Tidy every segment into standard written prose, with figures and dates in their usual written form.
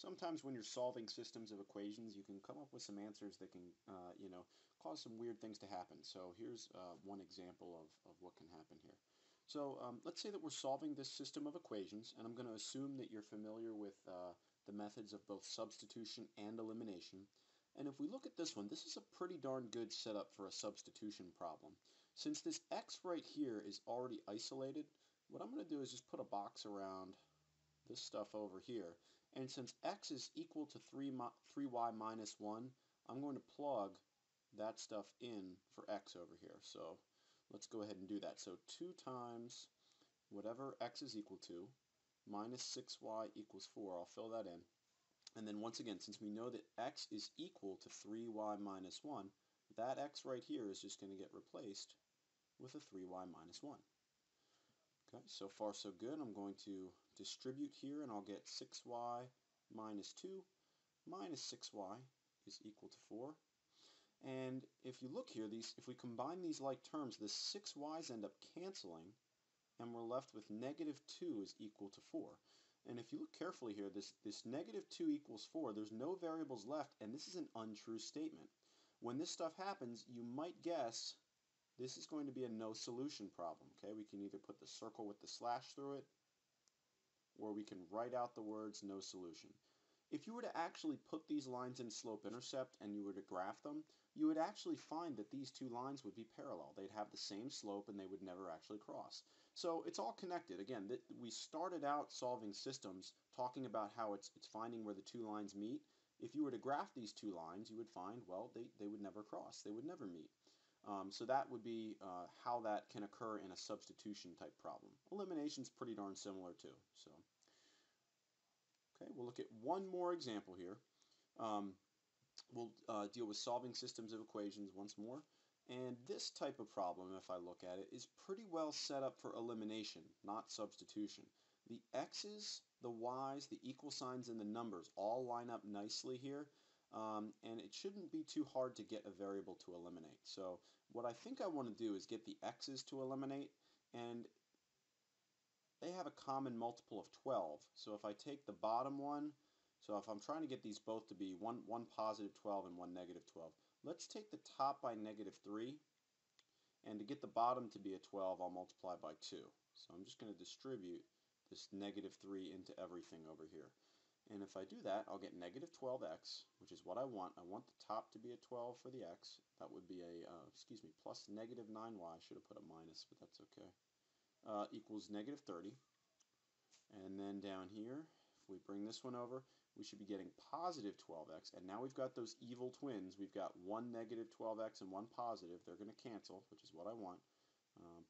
sometimes when you're solving systems of equations, you can come up with some answers that can, cause some weird things to happen. So here's one example of what can happen here. So let's say that we're solving this system of equations, and I'm going to assume that you're familiar with the methods of both substitution and elimination. And if we look at this one, this is a pretty darn good setup for a substitution problem. Since this x right here is already isolated, what I'm going to do is just put a box around this stuff over here. And since x is equal to 3y minus 1, I'm going to plug that stuff in for x over here. So let's go ahead and do that. So 2 times whatever x is equal to minus 6y equals 4. I'll fill that in. And then once again, since we know that x is equal to 3y minus 1, that x right here is just going to get replaced with a 3y minus 1. Okay, so far so good. I'm going to distribute here, and I'll get 6y minus 2 minus 6y is equal to 4. And if you look here, if we combine these like terms, the 6y's end up canceling, and we're left with negative 2 is equal to 4. And if you look carefully here, this negative 2 equals 4, there's no variables left, and this is an untrue statement. When this stuff happens, you might guess this is going to be a no solution problem. Okay, we can either put the circle with the slash through it, or we can write out the words no solution. If you were to actually put these lines in slope-intercept and you were to graph them, you would actually find that these two lines would be parallel. They'd have the same slope and they would never actually cross. So it's all connected. Again, we started out solving systems talking about how it's finding where the two lines meet. If you were to graph these two lines, you would find, well, they would never cross. They would never meet. So that would be how that can occur in a substitution type problem. Elimination's pretty darn similar too. So. Okay, we'll look at one more example here. We'll deal with solving systems of equations once more. And this type of problem, if I look at it, is pretty well set up for elimination, not substitution. The x's, the y's, the equal signs, and the numbers all line up nicely here. And it shouldn't be too hard to get a variable to eliminate. So what I think I want to do is get the x's to eliminate, and they have a common multiple of 12. So if I take the bottom one, so if I'm trying to get these both to be one positive 12 and one negative 12, let's take the top by negative 3, and to get the bottom to be a 12, I'll multiply by 2. So I'm just going to distribute this negative 3 into everything over here. And if I do that, I'll get negative 12x, which is what I want. I want the top to be a 12 for the x. That would be a, plus negative 9y. I should have put a minus, but that's okay. Equals negative 30. And then down here, if we bring this one over, we should be getting positive 12x. And now we've got those evil twins. We've got one negative 12x and one positive. They're going to cancel, which is what I want.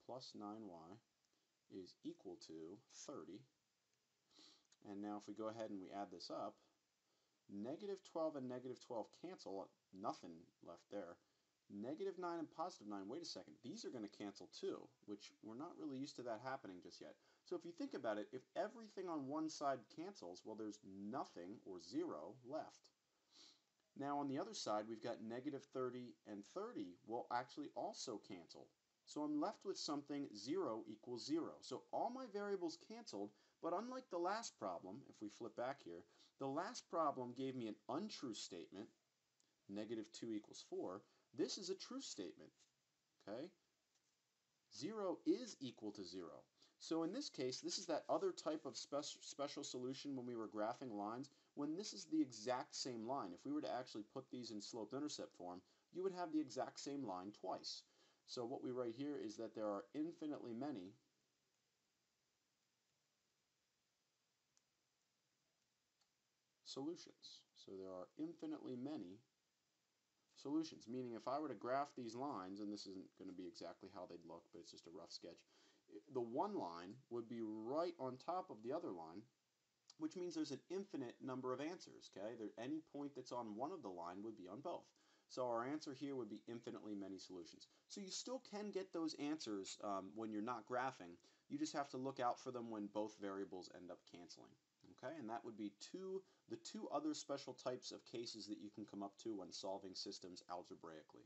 Plus 9y is equal to 30. And now if we go ahead and we add this up, negative 12 and negative 12 cancel. Nothing left there. Negative 9 and positive 9, wait a second, these are going to cancel too, which we're not really used to that happening just yet. So if you think about it, if everything on one side cancels, well, there's nothing, or 0, left. Now on the other side, we've got negative 30 and 30 will actually also cancel. So I'm left with something 0 equals 0. So all my variables canceled, but unlike the last problem, if we flip back here, the last problem gave me an untrue statement, negative 2 equals 4. This is a true statement, okay? 0 is equal to 0. So in this case, this is that other type of special solution when we were graphing lines, when this is the exact same line. If we were to actually put these in slope-intercept form, you would have the exact same line twice. So what we write here is that there are infinitely many solutions. So there are infinitely many solutions, meaning if I were to graph these lines, and this isn't going to be exactly how they'd look, but it's just a rough sketch, the one line would be right on top of the other line, which means there's an infinite number of answers, okay? Any point that's on one of the line would be on both. So our answer here would be infinitely many solutions. So you still can get those answers when you're not graphing. You just have to look out for them when both variables end up canceling. Okay, and that would be the two other special types of cases that you can come up to when solving systems algebraically.